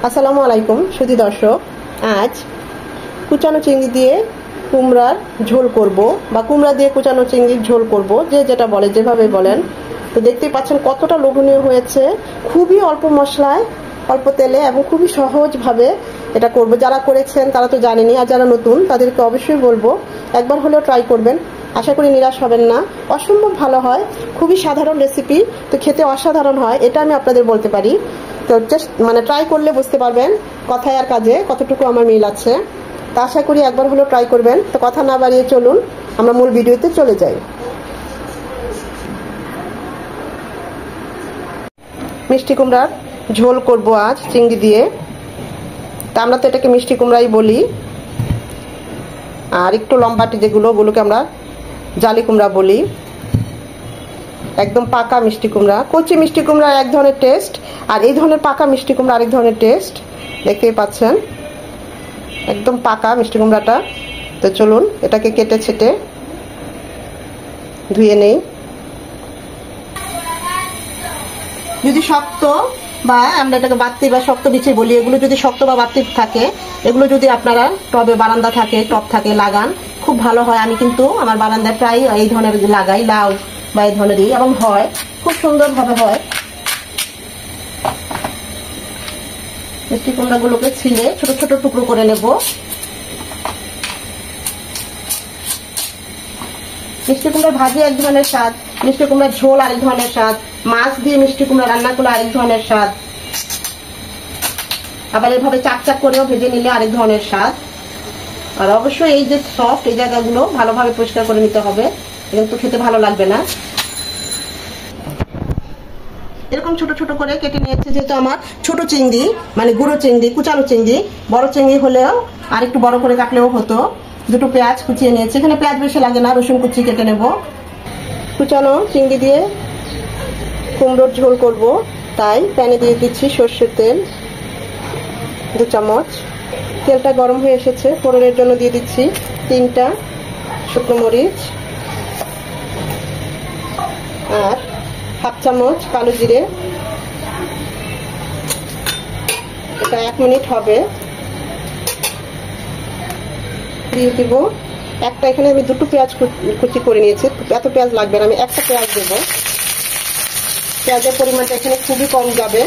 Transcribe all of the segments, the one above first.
আসসালামু আলাইকুম সুধী দর্শক, আজ কুচানো চিংড়ি দিয়ে কুমড়ার ঝোল করব বা কুমড়া দিয়ে কুচানো চিংড়ির ঝোল করব, যে যেটা বলে যেভাবে বলেন। তো দেখতেই পাচ্ছেন কতটা লোভনীয় হয়েছে। খুবই অল্প মশলায় অল্প তেলে এবং খুবই সহজভাবে এটা করব। যারা করেছেন তারা তো জানেনি, আর যারা নতুন তাদেরকে অবশ্যই বলবো একবার হলেও ট্রাই করবেন। আশা করি নিরাশ হবেন না। অসম্ভব ভালো হয়, খুবই সাধারণ রেসিপি, তো খেতে অসাধারণ হয়, এটা আমি আপনাদের বলতে পারি। তো জাস্ট ট্রাই করলে বুঝতে পারবেন কথায় আর কাজে কতটুকু আমার মিল আছে। তা আশা করি একবার হলেও ট্রাই করবেন। তো কথা না বাড়িয়ে চলুন আমরা মূল ভিডিওতে চলে যাই। মিষ্টি কুমড়ার ঝোল করব আজ চিংড়ি দিয়ে। তা আমরা তো এটাকে মিষ্টি কুমড়াই বলি, আর একটু লম্বাটি যেগুলো ওগুলোকে আমরা জালি কুমড়া বলি। একদম পাকা মিষ্টি কুমড়া, কচি মিষ্টি কুমড়া এক ধরনের টেস্ট, আর এই ধরনের পাকা মিষ্টি কুমড়া আরেক ধরনের টেস্ট। দেখতেই পাচ্ছেন একদম পাকা মিষ্টি কুমড়াটা। তো চলুন এটাকে কেটে ছেটে ধুয়ে নেই। যদি শক্ত বা আমরা এটাকে বাত্তি বা শক্ত বিচি বলি, এগুলো যদি শক্ত বা বাত্তি থাকে, এগুলো যদি আপনারা টবে বারান্দা থাকে টব থাকে লাগান, খুব ভালো হয়। আমি কিন্তু আমার বারান্দায় প্রায় এই ধরনের লাগাই, লাউ বা এই ধরনেরই, এবং হয় খুব সুন্দরভাবে হয়। মিষ্টি কুমড়া গুলোকে ছিলে ছোট ছোট টুকরো করে নেব। মিষ্টি কুমড়ার ভাজি এক ধরনের স্বাদ, মিষ্টি কুমড়ার ঝোল আরেক ধরনের স্বাদ, মাছ দিয়ে মিষ্টি কুমড়া রান্না করলে আরেক ধরনের স্বাদ, আবার এভাবে চাকচাক করেও ভেজে নিলে আরেক ধরনের স্বাদ। আর অবশ্যই এই যে সফট এই জায়গাগুলো ভালোভাবে পরিষ্কার করে নিতে হবে, কিন্তু খেতে ভালো লাগবে না। এরকম ছোট ছোট করে কেটে নিয়েছে। যেহেতু আমার ছোট চিংড়ি মানে গুঁড়ো চিংড়ি, কুচানো চিংড়ি, বড় চিংড়ি হলেও আর একটু বড় করে কাটলেও হতো। দুটো পেঁয়াজ কুচিয়ে নিয়েছি, এখানে পেঁয়াজ বেশি লাগে না, রসুন কুচি কেটে নেব। কুচানো চিংড়ি দিয়ে কুমড়োর ঝোল করব, তাই প্যানে দিয়ে দিচ্ছি সর্ষের তেল 2 চামচ। তেলটা গরম হয়ে এসেছে, ফোড়নের জন্য দিয়ে দিচ্ছি 3টা শুকনো মরিচ আর 1/2 চামচ কালো জিরে। এটা 1 মিনিট হবে। দিয়ে দিব একটা, এখানে আমি 2টো পেঁয়াজ কুচি করে নিয়েছি, এত পেঁয়াজ লাগবে না, আমি একটা পেঁয়াজ দেব। পেঁয়াজের পরিমাণটা এখানে খুবই কম যাবে।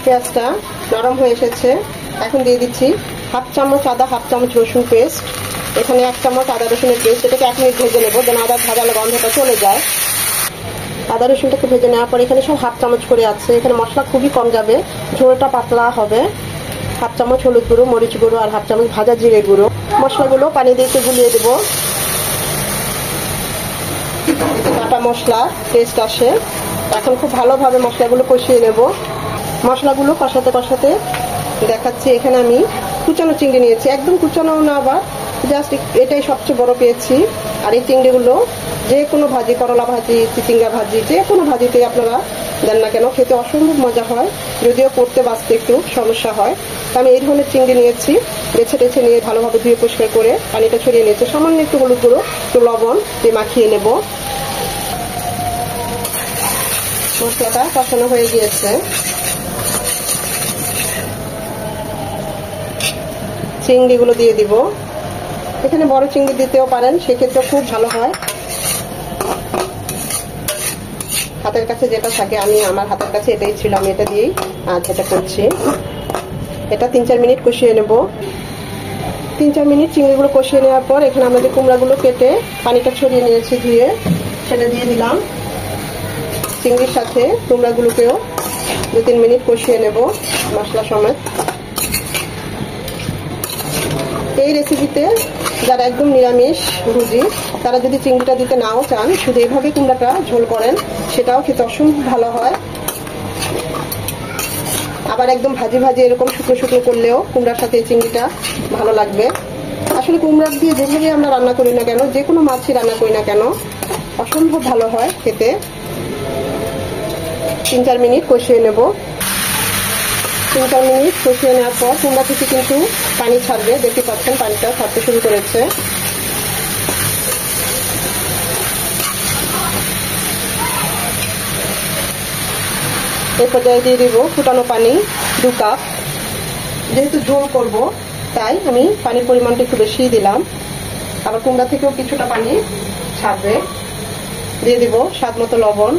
পেঁয়াজটা নরম হয়ে এসেছে, এখন দিয়ে দিচ্ছি 1/2 চামচ আদা, 1/2 চামচ রসুন পেস্ট। এখানে 1 চামচ আদা রসুনের পেস্ট, এটাকে 1 মিনিট ভেজে নেবো যেন আদা ভাজালে গন্ধটা চলে যায়। আদা রসুনটাকে ভেজে নেওয়ার পর এখানে সব 1/2 চামচ করে আছে। এখানে মশলা খুবই কম যাবে, ঝোলটা পাতলা হবে। 1/2 চামচ হলুদ গুঁড়ো, মরিচ গুঁড়ো আর 1/2 চামচ ভাজা জিরে গুঁড়ো। মশলাগুলো পানি দিয়ে গুলিয়ে দেবো, কাটা মশলা টেস্ট আসে। এখন খুব ভালোভাবে মশলাগুলো কষিয়ে নেব। মশলাগুলো কষাতে কষাতে দেখাচ্ছি, এখানে আমি কুচানো চিংড়ি নিয়েছি, একদম কুচানো না, আবার জাস্ট এটাই সবচেয়ে বড় পেয়েছি। আর এই চিংড়িগুলো যে কোনো ভাজি, করলা ভাজি, চিচিঙ্গা ভাজি, যে কোনো ভাজিতে আপনারা দেন না কেন, খেতে অসম্ভব মজা হয়, যদিও করতে বাঁচতে একটু সমস্যা হয়। তো আমি এই ধরনের চিংড়ি নিয়েছি, বেছে টেছে নিয়ে ভালোভাবে ধুয়ে পরিষ্কার করে পানিটা ছড়িয়ে নিয়েছি। সামান্য একটু হলুদ গুঁড়ো, একটু লবণ দিয়ে মাখিয়ে নেব। মশলাটা কষানো হয়ে গিয়েছে, চিংড়িগুলো দিয়ে দিব। এখানে বড় চিংড়ি দিতেও পারেন, সেক্ষেত্রে খুব ভালো হয়। হাতের কাছে যেটা থাকে, আমি আমার হাতের কাছে এটাই ছিল, আমি এটা দিয়েই আজ এটা করছি। এটা 3-4 মিনিট কষিয়ে নেব। 3-4 মিনিট চিংড়িগুলো কষিয়ে নেওয়ার পর এখানে আমরা যে কুমড়াগুলো কেটে পানিটা ছড়িয়ে নিয়েছি ধুয়ে, সেটা দিয়ে দিলাম। চিংড়ির সাথে কুমড়াগুলোকেও 2-3 মিনিট কষিয়ে নেব মশলা সমেত। এই রেসিপিতে যারা একদম নিরামিষ ভুজি, তারা যদি চিংড়িটা দিতে নাও চান, শুধু এইভাবে কুমড়াটা ঝোল করেন, সেটাও খেতে অসম্ভব ভালো হয়। আবার একদম ভাজি ভাজি এরকম শুকনো শুকনো করলেও কুমড়ার সাথে এই চিংড়িটা ভালো লাগবে। আসলে কুমড়া দিয়ে যেভাবে আমরা রান্না করি না কেন, যে কোনো মাছই রান্না করি না কেন, অসম্ভব ভালো হয় খেতে। 3-4 মিনিট কষিয়ে নেব। 3-4 মিনিট কষিয়ে নেওয়ার পর কুমড়া থেকে কিন্তু পানি ছাড়বে, দেখতে পাচ্ছেন পানিটা ছাড়তে শুরু করেছে। এই পর্যায়ে দিয়ে দিব ফুটানো পানি 2 কাপ। যেহেতু ঝোল করব তাই আমি পানির পরিমাণটা একটু বেশিই দিলাম। আবার কুমড়া থেকেও কিছুটা পানি ছাড়বে। দিয়ে দিব স্বাদ মতো লবণ,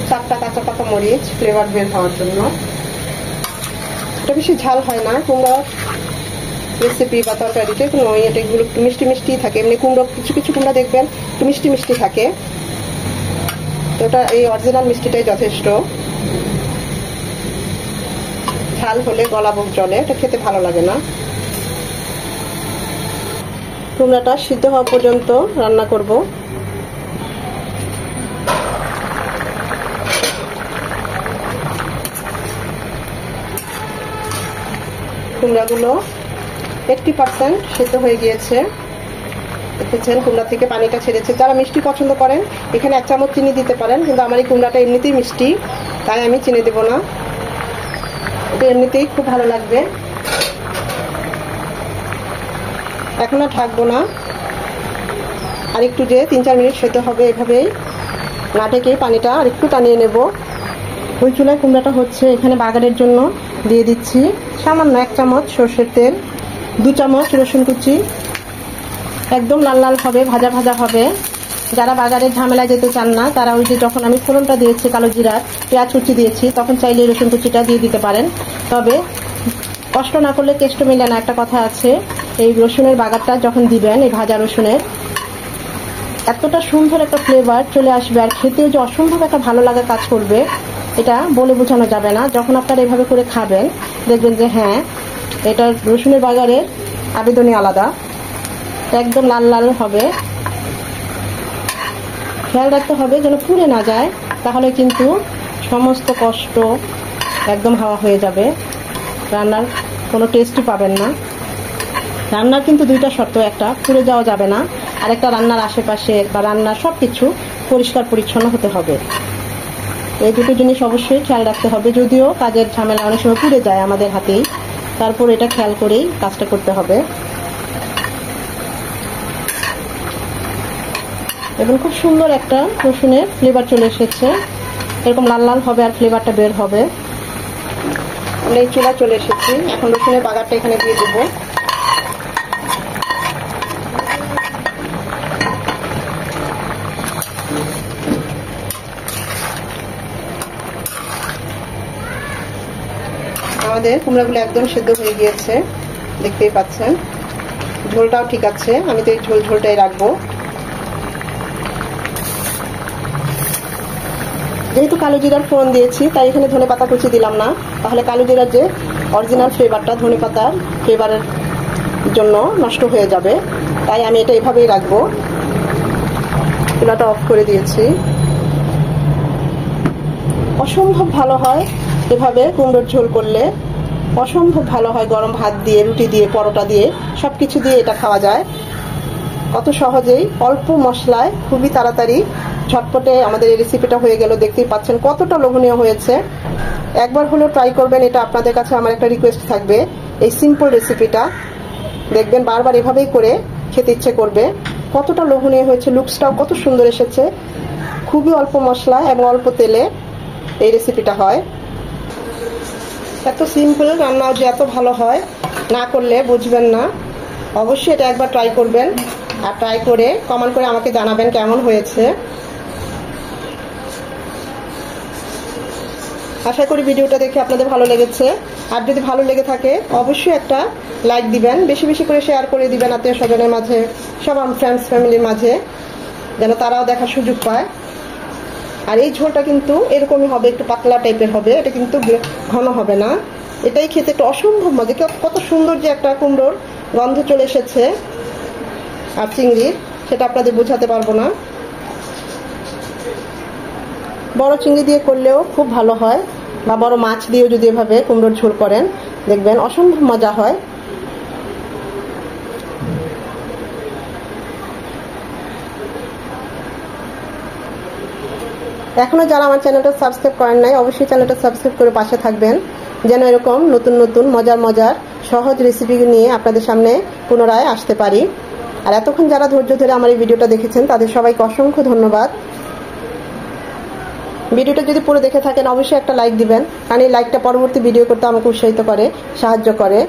4টা কাঁচা পাকা মরিচ ফ্লেভার বের হওয়ার জন্য। এটা বেশি ঝাল হয় না কুমড়া রেসিপি বা তরকারিতে, কোনো এগুলো একটু মিষ্টি মিষ্টি থাকে। এমনি কুমড়ো কিছু কিছু কুমড়া দেখবেন একটু মিষ্টি মিষ্টি থাকে, তো এটা এই অরিজিনাল মিষ্টিটাই যথেষ্ট। ঝাল হলে গলা বুক জ্বলে, এটা খেতে ভালো লাগে না। কুমড়াটা সিদ্ধ হওয়া পর্যন্ত রান্না করব। কুমড়াগুলো 80% সিদ্ধ হয়ে গিয়েছে। দেখেছেন কুমড়া থেকে পানিটা ছেড়েছে। যারা মিষ্টি পছন্দ করেন এখানে 1 চামচ চিনি দিতে পারেন, কিন্তু আমার এই কুমড়াটা এমনিতেই মিষ্টি, তাই আমি চিনি দেব না। এটা এমনিতেই খুব ভালো লাগবে। এখন আর ঢাকবো না, আর একটু যে 3-4 মিনিট সেদ্ধ হবে এভাবেই না ঢেকে পানিটা আর একটু টানিয়ে নেব। ওই চুলায় কুমড়াটা হচ্ছে, এখানে বাগারের জন্য দিয়ে দিচ্ছি সামান্য 1 চামচ সরষের তেল, 2 চামচ রসুন কুচি। একদম লাল লাল হবে, ভাজা ভাজা হবে। যারা বাগারের ঝামেলায় যেতে চান না তারা ওই যে যখন আমি ফোড়নটা দিয়েছি কালো জিরার পেঁয়াজ কুচি দিয়েছি তখন চাইলে রসুন কুচিটা দিয়ে দিতে পারেন। তবে কষ্ট না করলে টেস্ট মেলে না, একটা কথা আছে। এই রসুনের বাগারটা যখন দিবেন, এই ভাজা রসুনের এতটা সুন্দর একটা ফ্লেভার চলে আসবে, আর খেতেও যে অসম্ভব একটা ভালো লাগা কাজ করবে, এটা বলে বোঝানো যাবে না। যখন আপনারা এভাবে করে খাবেন দেখবেন যে হ্যাঁ, এটা রসুনের বাগারের আবেদনই আলাদা। একদম লাল লাল হবে। খেয়াল রাখতে হবে যেন পুড়ে না যায়, তাহলে কিন্তু সমস্ত কষ্ট একদম হাওয়া হয়ে যাবে, রান্নার কোনো টেস্টই পাবেন না। রান্নার কিন্তু 2টা শর্ত, একটা পুড়ে যাওয়া যাবে না, আর একটা রান্নার আশেপাশে বা রান্নার সব কিছু পরিষ্কার পরিচ্ছন্ন হতে হবে। এই দুটো জিনিস অবশ্যই খেয়াল রাখতে হবে। যদিও কাজের ঝামেলা অনেক সময় পুড়ে যায় আমাদের হাতেই, তারপর এটা খেয়াল করেই কাজটা করতে হবে। এবং খুব সুন্দর একটা রসুনের ফ্লেভার চলে এসেছে, এরকম লাল লাল হবে আর ফ্লেভারটা বের হবে। এই চুলা চলে এসেছি, এখন রসুনের বাগারটা এখানে দিয়ে দেবো। আমাদের কুমড়াগুলো একদম সিদ্ধ হয়ে গিয়েছে, দেখতেই পাচ্ছেন। ঝোলটাও ঠিক আছে, আমি তো এই ঝোলটাই রাখবো। যেহেতু কালো জিরার ফোড়ন দিয়েছি তাই এখানে ধনে পাতা কুচি দিলাম না, তাহলে কালো জিরার যে অরিজিনাল ফ্লেভারটা ধনে পাতার ফ্লেভারের জন্য নষ্ট হয়ে যাবে, তাই আমি এটা এভাবেই রাখবো। চুলাটা অফ করে দিয়েছি। অসম্ভব ভালো হয় এভাবে কুমড়োর ঝোল করলে, অসম্ভব ভালো হয়। গরম ভাত দিয়ে, রুটি দিয়ে, পরোটা দিয়ে, সবকিছু দিয়ে এটা খাওয়া যায়। কত সহজেই অল্প মশলায় খুবই তাড়াতাড়ি ঝটপটে আমাদের এই রেসিপিটা হয়ে গেল। দেখতেই পাচ্ছেন কতটা লোভনীয় হয়েছে। একবার হলেও ট্রাই করবেন, এটা আপনাদের কাছে আমার একটা রিকোয়েস্ট থাকবে। এই সিম্পল রেসিপিটা দেখবেন বারবার এভাবেই করে খেতে ইচ্ছে করবে। কতটা লোভনীয় হয়েছে, লুকসটাও কত সুন্দর এসেছে। খুবই অল্প মশলা এবং অল্প তেলে এই রেসিপিটা হয়। এত সিম্পল রান্নাও যে এত ভালো হয়, না করলে বুঝবেন না। অবশ্যই এটা একবার ট্রাই করবেন, আর ট্রাই করে কমেন্ট করে আমাকে জানাবেন কেমন হয়েছে। আশা করি ভিডিওটা দেখে আপনাদের ভালো লেগেছে। আর যদি ভালো লেগে থাকে অবশ্যই একটা লাইক দিবেন, বেশি বেশি করে শেয়ার করে দিবেন আত্মীয় স্বজনের মাঝে, সব ফ্রেন্ডস ফ্যামিলির মাঝে, যেন তারাও দেখার সুযোগ পায়। আর এই ঝোলটা কিন্তু এরকমই হবে, একটু পাতলা টাইপের হবে, এটা কিন্তু ঘন হবে না। এটাই খেতে একটু অসম্ভব মজা। কত সুন্দর যে একটা কুমড়োর গন্ধ চলে এসেছে আর চিংড়ির, সেটা আপনাদের বোঝাতে পারবো না। বড় চিংড়ি দিয়ে করলেও খুব ভালো হয়, বা বড় মাছ দিয়েও যদি এভাবে কুমড়োর ঝোল করেন দেখবেন অসম্ভব মজা হয়। এখনো যারা আমার চ্যানেলটা সাবস্ক্রাইব করেন নাই অবশ্যই চ্যানেলটা সাবস্ক্রাইব করে পাশে থাকবেন, যেন এরকম নতুন নতুন মজার মজার সহজ রেসিপি নিয়ে আপনাদের সামনে পুনরায় আসতে পারি। আর এতক্ষণ যারা ধৈর্য ধরে আমার এই ভিডিওটা দেখেছেন তাদের সবাইকে অসংখ্য ধন্যবাদ। ভিডিওটা যদি পুরো দেখে থাকেন অবশ্যই একটা লাইক দিবেন, কারণ এই লাইকটা পরবর্তী ভিডিও করতে আমাকে উৎসাহিত করে, সাহায্য করে।